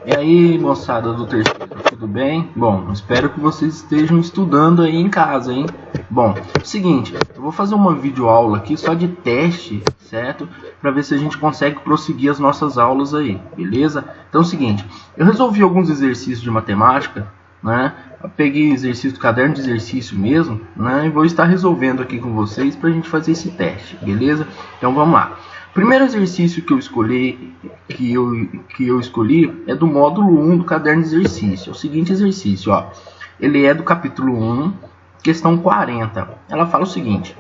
E aí, moçada do terceiro, tudo bem? Bom, espero que vocês estejam estudando aí em casa, hein? Bom, seguinte, eu vou fazer uma videoaula aqui só de teste, certo? Para ver se a gente consegue prosseguir as nossas aulas aí, beleza? Então é o seguinte, eu resolvi alguns exercícios de matemática, né? Eu peguei exercício do caderno de exercício mesmo, né? E vou estar resolvendo aqui com vocês para a gente fazer esse teste, beleza? Então vamos lá. O primeiro exercício que eu escolhi é do módulo 1 do caderno de exercício. É o seguinte exercício, ó. Ele é do capítulo 1, questão 40. Ela fala o seguinte: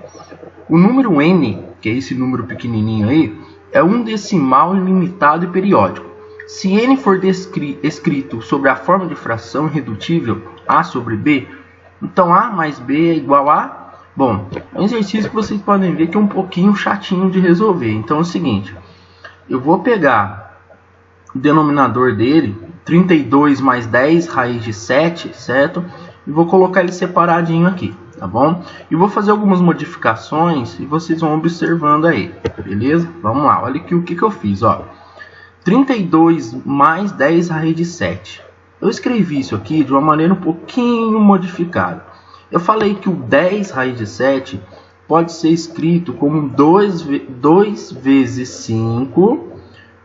o número n, que é esse número pequenininho aí, é um decimal ilimitado e periódico. Se n for escrito sobre a forma de fração irredutível a sobre b, então a mais b é igual a... Bom, é um exercício que vocês podem ver que é um pouquinho chatinho de resolver. Então é o seguinte, eu vou pegar o denominador dele, 32 mais 10 raiz de 7, certo? E vou colocar ele separadinho aqui, tá bom? E vou fazer algumas modificações e vocês vão observando aí, beleza? Vamos lá, olha aqui o que eu fiz, ó. 32 mais 10 raiz de 7. Eu escrevi isso aqui de uma maneira um pouquinho modificada. Eu falei que o 10 raiz de 7 pode ser escrito como 2 vezes 5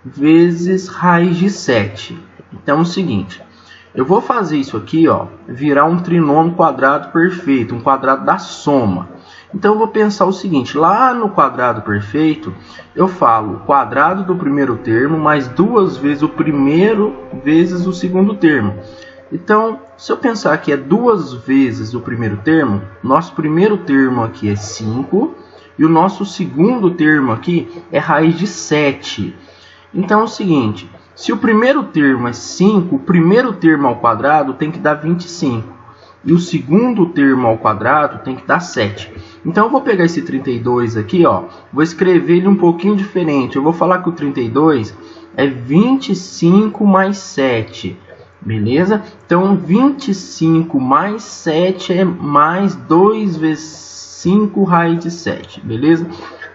vezes raiz de 7. Então é o seguinte, eu vou fazer isso aqui, ó, virar um trinômio quadrado perfeito, um quadrado da soma. Então eu vou pensar o seguinte, lá no quadrado perfeito, eu falo o quadrado do primeiro termo mais 2 vezes o primeiro vezes o segundo termo. Então, se eu pensar que é 2 vezes o primeiro termo, nosso primeiro termo aqui é 5 e o nosso segundo termo aqui é raiz de 7. Então é o seguinte, se o primeiro termo é 5, o primeiro termo ao quadrado tem que dar 25 e o segundo termo ao quadrado tem que dar 7. Então eu vou pegar esse 32 aqui, ó, vou escrever ele um pouquinho diferente. Eu vou falar que o 32 é 25 mais 7. Beleza? Então 25 mais 7 é mais 2 vezes 5 raiz de 7, beleza?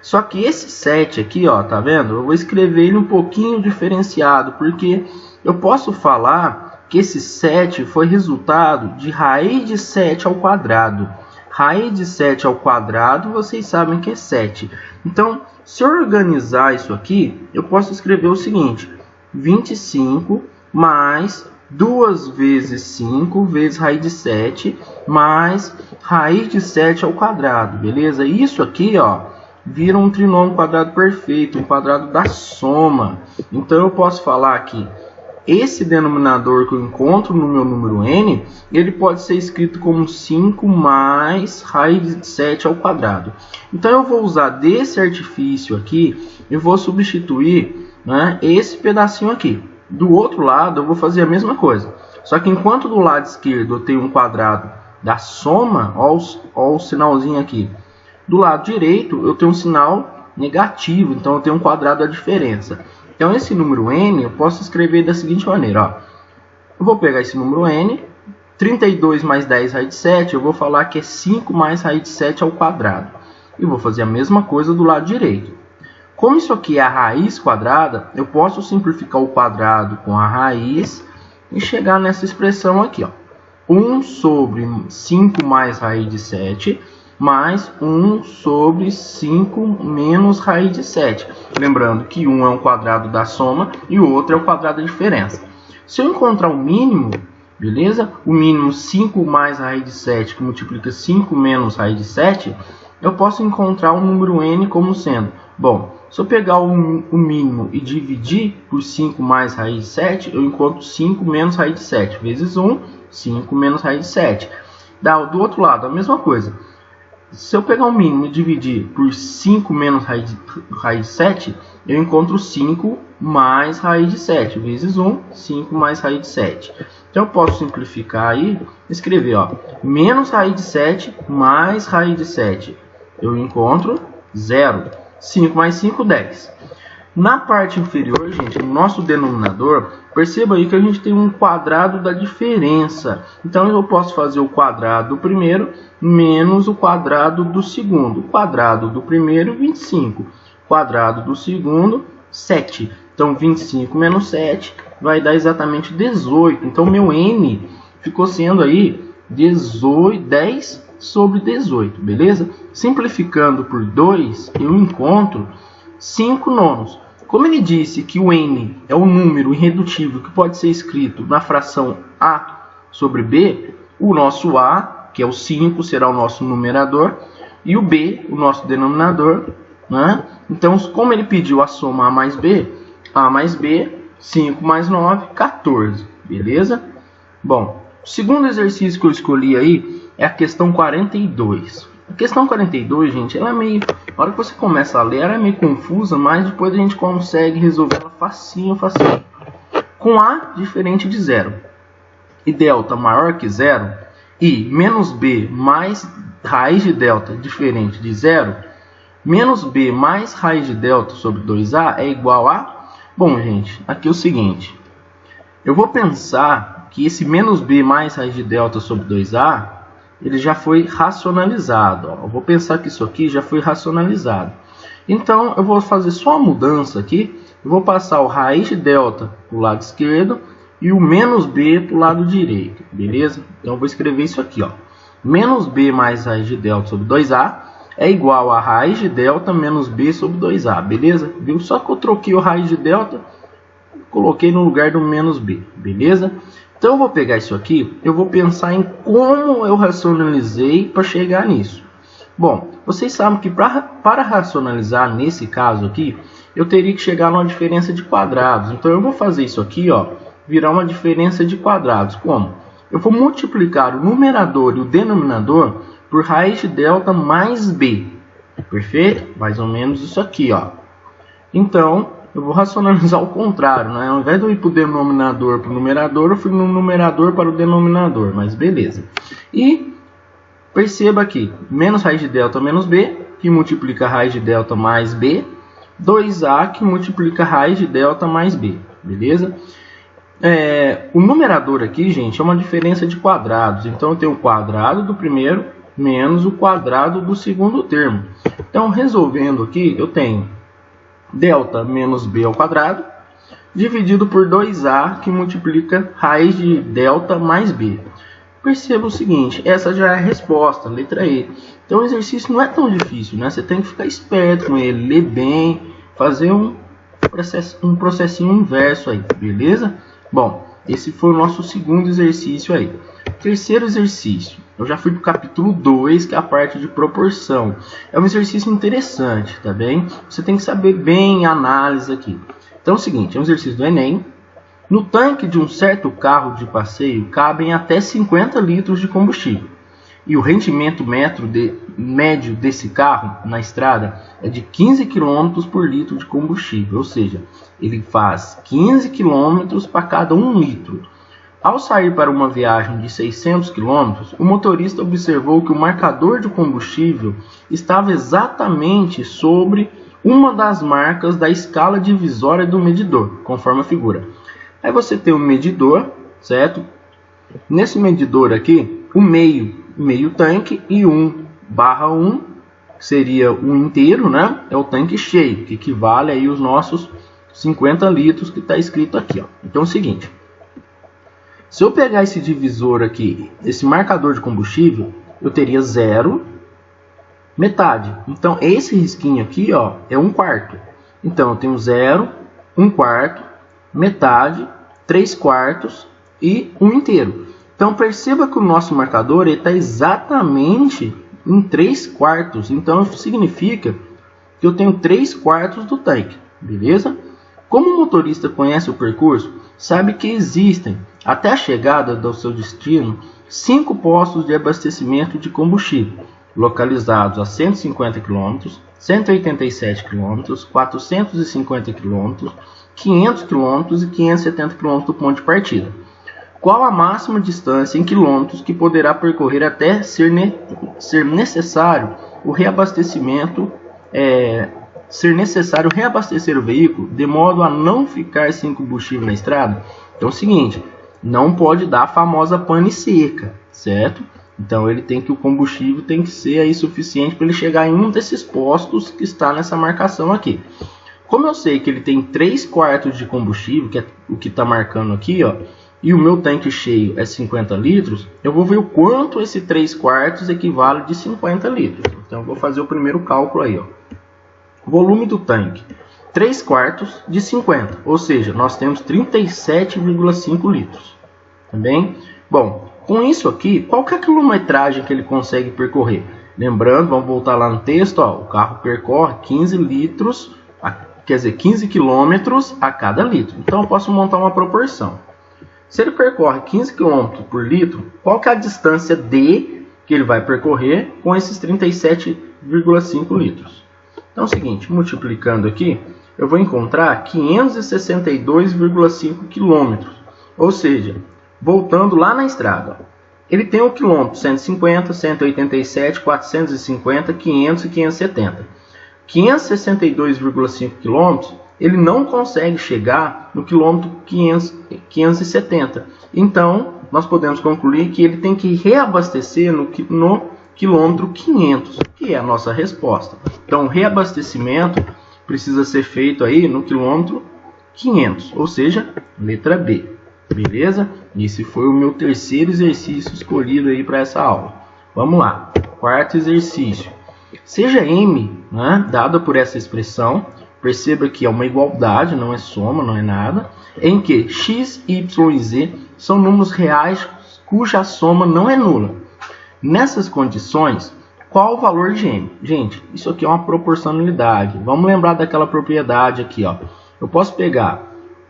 Só que esse 7 aqui, ó, tá vendo? Eu vou escrever ele um pouquinho diferenciado, porque eu posso falar que esse 7 foi resultado de raiz de 7 ao quadrado. Raiz de 7 ao quadrado, vocês sabem que é 7. Então, se eu organizar isso aqui, eu posso escrever o seguinte: 25 mais 2 vezes 5 vezes raiz de 7 mais raiz de 7 ao quadrado, beleza? Isso aqui, ó, vira um trinômio quadrado perfeito, um quadrado da soma. Então eu posso falar que esse denominador que eu encontro no meu número n, ele pode ser escrito como 5 mais raiz de 7 ao quadrado. Então eu vou usar desse artifício aqui e vou substituir, né, esse pedacinho aqui. Do outro lado eu vou fazer a mesma coisa. Só que enquanto do lado esquerdo eu tenho um quadrado da soma, ó o sinalzinho aqui. Do lado direito eu tenho um sinal negativo, então eu tenho um quadrado da diferença. Então esse número n eu posso escrever da seguinte maneira, ó. Eu vou pegar esse número n, 32 mais 10 raiz de 7, eu vou falar que é 5 mais raiz de 7 ao quadrado. E vou fazer a mesma coisa do lado direito. Como isso aqui é a raiz quadrada, eu posso simplificar o quadrado com a raiz e chegar nessa expressão aqui, ó. 1 sobre 5 mais raiz de 7 mais 1 sobre 5 menos raiz de 7. Lembrando que um é um quadrado da soma e o outro é o quadrado da diferença. Se eu encontrar o mínimo, beleza? O mínimo 5 mais raiz de 7 que multiplica 5 menos raiz de 7, eu posso encontrar o número n como sendo, bom, se eu pegar o mínimo e dividir por 5 mais raiz de 7, eu encontro 5 menos raiz de 7. Vezes 1, 5 menos raiz de 7. Do outro lado, a mesma coisa. Se eu pegar o mínimo e dividir por 5 menos raiz de 7, eu encontro 5 mais raiz de 7. Vezes 1, 5 mais raiz de 7. Então eu posso simplificar aí, escrever, ó, menos raiz de 7 mais raiz de 7. Eu encontro 0. 5 mais 5, 10. Na parte inferior, gente, no nosso denominador, perceba aí que a gente tem um quadrado da diferença. Então eu posso fazer o quadrado do primeiro menos o quadrado do segundo. O quadrado do primeiro, 25. O quadrado do segundo, 7. Então 25 menos 7 vai dar exatamente 18. Então meu N ficou sendo aí 10 sobre 18, beleza? Simplificando por 2, eu encontro 5 nonos. Como ele disse que o N é um número irredutível que pode ser escrito na fração A sobre B, o nosso A, que é o 5, será o nosso numerador, e o B, o nosso denominador, né? Então, como ele pediu a soma A mais B, 5 mais 9, 14, beleza? Bom, o segundo exercício que eu escolhi aí é a questão 42. A questão 42, gente, ela é meio... Na hora que você começa a ler, ela é meio confusa, mas depois a gente consegue resolver ela facinho. Com A diferente de zero e delta maior que zero, e menos B mais raiz de delta diferente de zero, menos B mais raiz de delta sobre 2A é igual a... Bom, gente, aqui é o seguinte. Eu vou pensar que esse menos B mais raiz de delta sobre 2A, ele já foi racionalizado. Ó. Eu vou pensar que isso aqui já foi racionalizado. Então, eu vou fazer só uma mudança aqui. Eu vou passar o raiz de delta para o lado esquerdo e o menos B para o lado direito. Beleza? Então, eu vou escrever isso aqui. Ó. Menos B mais raiz de delta sobre 2A é igual a raiz de delta menos B sobre 2A. Beleza? Viu? Só que eu troquei o raiz de delta, coloquei no lugar do menos B. Beleza? Então, eu vou pegar isso aqui, eu vou pensar em como eu racionalizei para chegar nisso. Bom, vocês sabem que para racionalizar nesse caso aqui, eu teria que chegar numa diferença de quadrados. Então, eu vou fazer isso aqui, ó, virar uma diferença de quadrados. Como? Eu vou multiplicar o numerador e o denominador por raiz de delta mais B. Perfeito? Mais ou menos isso aqui, ó. Então, eu vou racionalizar ao contrário, né? Ao invés de eu ir para o denominador para o numerador, eu fui no numerador para o denominador, mas beleza. E perceba aqui, menos raiz de delta menos B, que multiplica raiz de delta mais B, 2A que multiplica raiz de delta mais B, beleza? O numerador aqui, gente, é uma diferença de quadrados. Então, eu tenho o quadrado do primeiro menos o quadrado do segundo termo. Então, resolvendo aqui, eu tenho delta menos B ao quadrado, dividido por 2A, que multiplica raiz de delta mais B. Perceba o seguinte, essa já é a resposta, letra E. Então o exercício não é tão difícil, né? Você tem que ficar esperto com ele, ler bem, fazer um processinho inverso aí, beleza? Bom, esse foi o nosso segundo exercício aí. Terceiro exercício, eu já fui para o capítulo 2, que é a parte de proporção. É um exercício interessante, tá bem? Você tem que saber bem a análise aqui. Então é o seguinte, é um exercício do Enem. No tanque de um certo carro de passeio cabem até 50 litros de combustível. E o rendimento médio desse carro na estrada é de 15 km por litro de combustível. Ou seja, ele faz 15 km para cada 1 litro. Ao sair para uma viagem de 600 km, o motorista observou que o marcador de combustível estava exatamente sobre uma das marcas da escala divisória do medidor, conforme a figura. Aí você tem um medidor, certo? Nesse medidor aqui, o meio tanque e 1/1, que seria o inteiro, né? É o tanque cheio, que equivale aí os nossos 50 litros que está escrito aqui, ó. Então é o seguinte. Se eu pegar esse divisor aqui, esse marcador de combustível, eu teria 0, metade. Então, esse risquinho aqui, ó, é 1/4. Então, eu tenho 0, 1/4, metade, 3/4 e 1 inteiro. Então, perceba que o nosso marcador está exatamente em 3/4. Então, significa que eu tenho 3/4 do tanque, beleza? Como o motorista conhece o percurso, sabe que existem, até a chegada do seu destino, 5 postos de abastecimento de combustível, localizados a 150 km, 187 km, 450 km, 500 km e 570 km do ponto de partida. Qual a máxima distância em quilômetros que poderá percorrer até ser necessário reabastecer o veículo de modo a não ficar sem combustível na estrada? Então é o seguinte, não pode dar a famosa pane seca, certo? Então o combustível tem que ser aí suficiente para ele chegar em um desses postos que está nessa marcação aqui. Como eu sei que ele tem 3/4 de combustível, que é o que está marcando aqui, ó, e o meu tanque cheio é 50 litros, eu vou ver o quanto esse 3/4 equivale de 50 litros. Então eu vou fazer o primeiro cálculo aí, ó. Volume do tanque, 3/4 de 50, ou seja, nós temos 37,5 litros. Tá bem? Bom, com isso aqui, qual que é a quilometragem que ele consegue percorrer? Lembrando, vamos voltar lá no texto, ó, o carro percorre 15 litros, quer dizer, 15 quilômetros a cada litro. Então eu posso montar uma proporção. Se ele percorre 15 km por litro, qual que é a distância D que ele vai percorrer com esses 37,5 litros? Então é o seguinte, multiplicando aqui, eu vou encontrar 562,5 km. Ou seja, voltando lá na estrada, ele tem o quilômetro 150, 187, 450, 500 e 570. 562,5 km, ele não consegue chegar no quilômetro 570. Então, nós podemos concluir que ele tem que reabastecer no quilômetro 500, que é a nossa resposta. Então, o reabastecimento precisa ser feito aí no quilômetro 500, ou seja, letra B. Beleza? Esse foi o meu terceiro exercício escolhido aí para essa aula. Vamos lá. Quarto exercício. Seja M, né, dada por essa expressão, perceba que é uma igualdade, não é soma, não é nada, em que x, y e z são números reais cuja soma não é nula. Nessas condições, qual o valor de M? Gente, isso aqui é uma proporcionalidade. Vamos lembrar daquela propriedade aqui, ó. Eu posso pegar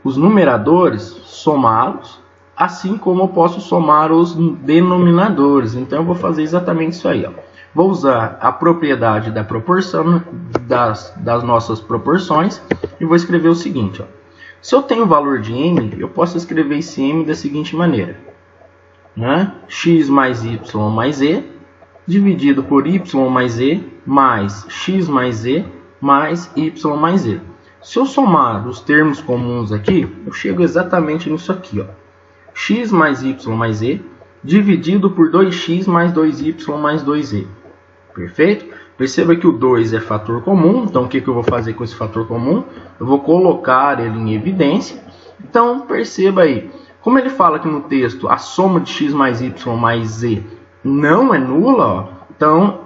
os numeradores, somá-los, assim como eu posso somar os denominadores. Então eu vou fazer exatamente isso aí, ó. Vou usar a propriedade da proporção das nossas proporções e vou escrever o seguinte, ó. Se eu tenho o valor de M, eu posso escrever esse M da seguinte maneira, né? X mais Y mais Z dividido por Y mais Z mais X mais Z mais Y mais Z. Se eu somar os termos comuns aqui, eu chego exatamente nisso aqui, ó. X mais Y mais Z dividido por 2x mais 2y mais 2z. Perfeito? Perceba que o 2 é fator comum, então o que eu vou fazer com esse fator comum? Eu vou colocar ele em evidência. Então perceba aí, como ele fala aqui no texto, a soma de x mais y mais z não é nula, ó, então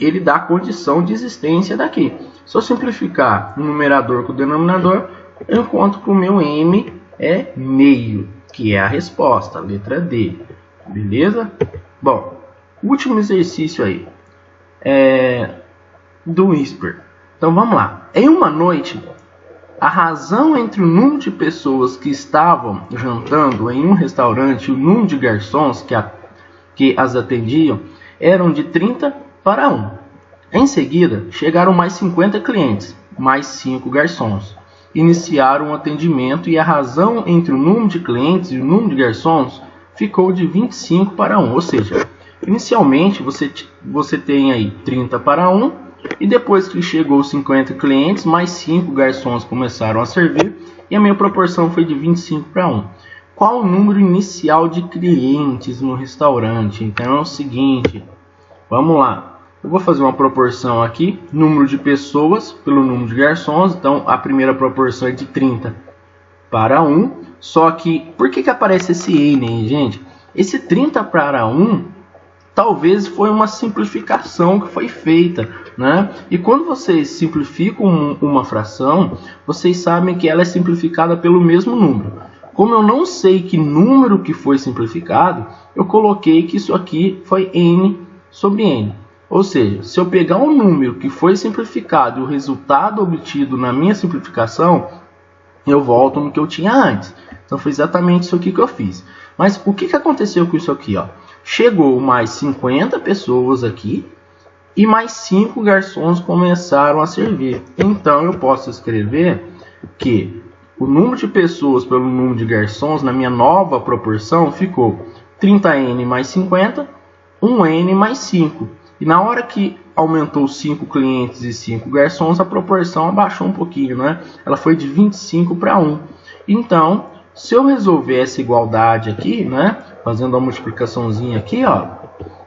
ele dá a condição de existência daqui. Se eu simplificar o numerador com o denominador, eu encontro que o meu M é meio, que é a resposta, a letra D. Beleza? Bom, último exercício aí. Do Whisper. Então vamos lá. Em uma noite, a razão entre o número de pessoas que estavam jantando em um restaurante e o número de garçons que as atendiam eram de 30 para 1. Em seguida, chegaram mais 50 clientes, mais 5 garçons. Iniciaram o atendimento e a razão entre o número de clientes e o número de garçons ficou de 25 para 1, ou seja, inicialmente você tem aí 30 para 1 e depois que chegou 50 clientes, mais 5 garçons começaram a servir e a minha proporção foi de 25 para 1. Qual o número inicial de clientes no restaurante? Então é o seguinte, vamos lá. Eu vou fazer uma proporção aqui, número de pessoas pelo número de garçons, então a primeira proporção é de 30 para 1. Só que, por que aparece esse N aí, gente? Esse 30 para 1, talvez foi uma simplificação que foi feita, né? E quando vocês simplificam uma fração, vocês sabem que ela é simplificada pelo mesmo número. Como eu não sei que número que foi simplificado, eu coloquei que isso aqui foi N sobre N. Ou seja, se eu pegar um número que foi simplificado e o resultado obtido na minha simplificação, eu volto no que eu tinha antes. Então foi exatamente isso aqui que eu fiz. Mas o que aconteceu com isso aqui, ó? Chegou mais 50 pessoas aqui e mais 5 garçons começaram a servir. Então eu posso escrever que o número de pessoas pelo número de garçons na minha nova proporção ficou 30n mais 50, 1n mais 5. E na hora que aumentou 5 clientes e 5 garçons, a proporção abaixou um pouquinho, né? Ela foi de 25 para 1. Então, se eu resolver essa igualdade aqui, né? Fazendo a multiplicaçãozinha aqui, ó,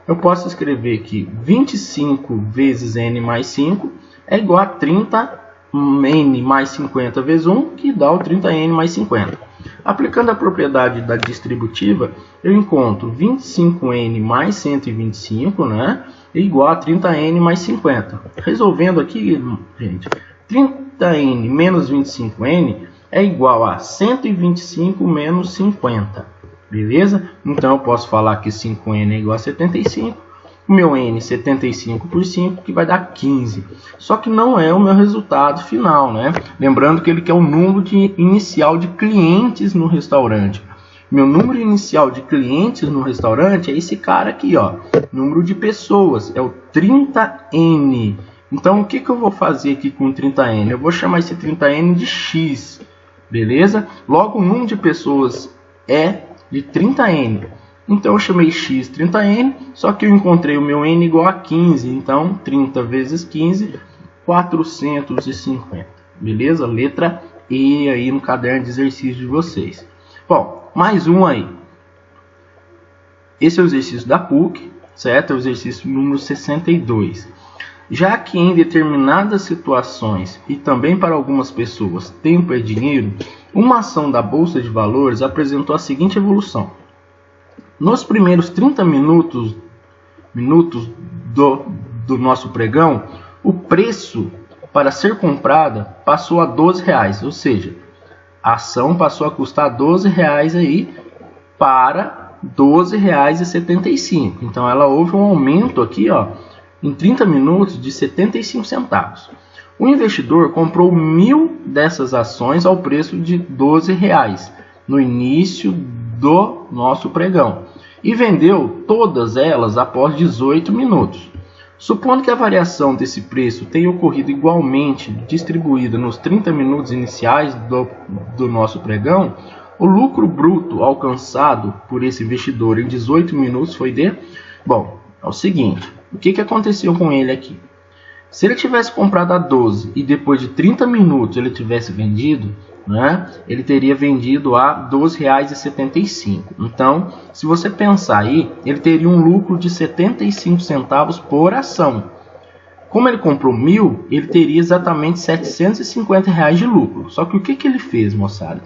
eu posso escrever que 25 vezes n mais 5 é igual a 30 N mais 50 vezes 1, que dá o 30N mais 50. Aplicando a propriedade da distributiva, eu encontro 25N mais 125, né, igual a 30N mais 50. Resolvendo aqui, gente, 30N menos 25N é igual a 125 menos 50. Beleza? Então eu posso falar que 5N é igual a 75. O meu N 75 por 5, que vai dar 15. Só que não é o meu resultado final, né? Lembrando que ele quer o número inicial de clientes no restaurante. Meu número inicial de clientes no restaurante é esse cara aqui, ó. Número de pessoas, é o 30N. Então o que eu vou fazer aqui com 30N? Eu vou chamar esse 30N de X, beleza? Logo o número de pessoas é de 30N. Então eu chamei x 30N, só que eu encontrei o meu N igual a 15. Então 30 vezes 15, 450. Beleza? Letra E aí no caderno de exercício de vocês. Bom, mais um aí. Esse é o exercício da PUC, certo? É o exercício número 62. Já que em determinadas situações e também para algumas pessoas tempo é dinheiro, uma ação da Bolsa de Valores apresentou a seguinte evolução. Nos primeiros 30 minutos do nosso pregão, o preço para ser comprada passou a R$12, ou seja, a ação passou a custar R$12 aí para R$12,75. Então ela houve um aumento aqui, ó, em 30 minutos de 75 centavos. O investidor comprou 1.000 dessas ações ao preço de R$12 no início do nosso pregão e vendeu todas elas após 18 minutos. Supondo que a variação desse preço tenha ocorrido igualmente distribuída nos 30 minutos iniciais do nosso pregão, o lucro bruto alcançado por esse investidor em 18 minutos foi de... Bom, é o seguinte, o que aconteceu com ele aqui? Se ele tivesse comprado a 12 e depois de 30 minutos ele tivesse vendido, né, ele teria vendido a R$12,75. Então, se você pensar aí, ele teria um lucro de 75 centavos por ação. Como ele comprou 1.000, ele teria exatamente R$750 de lucro. Só que o que ele fez, moçada?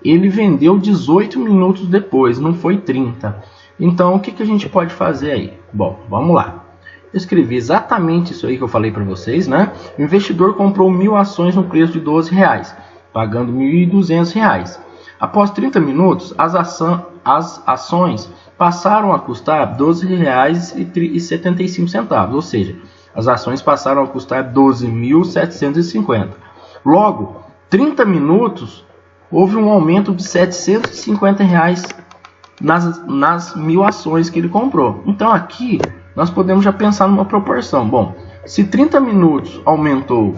Ele vendeu 18 minutos depois, não foi 30. Então, o que a gente pode fazer aí? Bom, vamos lá. Eu escrevi exatamente isso aí que eu falei para vocês, né? O investidor comprou 1.000 ações no preço de R$12, pagando R$1.200. Após 30 minutos, as ações passaram a custar R$12,75, ou seja, as ações passaram a custar R$12.750. Logo, 30 minutos, houve um aumento de R$750 nas 1.000 ações que ele comprou. Então aqui nós podemos já pensar numa proporção. Bom, se 30 minutos aumentou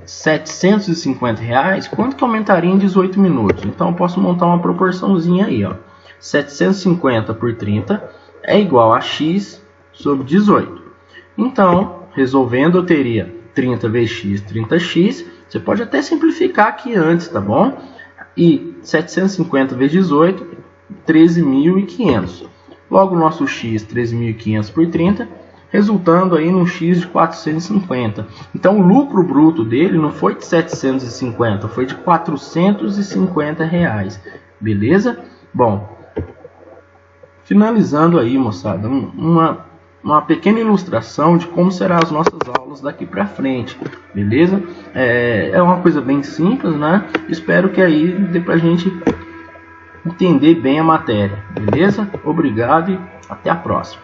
R$750, quanto que aumentaria em 18 minutos? Então eu posso montar uma proporçãozinha aí, ó. 750 por 30 é igual a x sobre 18. Então, resolvendo, eu teria 30 vezes x, 30x. Você pode até simplificar aqui antes, tá bom? E 750 vezes 18, 13.500. Logo, o nosso x, 13.500 por 30, resultando aí num x de 450. Então, o lucro bruto dele não foi de 750, foi de R$450. Beleza? Bom, finalizando aí, moçada, uma pequena ilustração de como serão as nossas aulas daqui para frente. Beleza? É uma coisa bem simples, né? Espero que aí dê pra gente entender bem a matéria, beleza? Obrigado e até a próxima.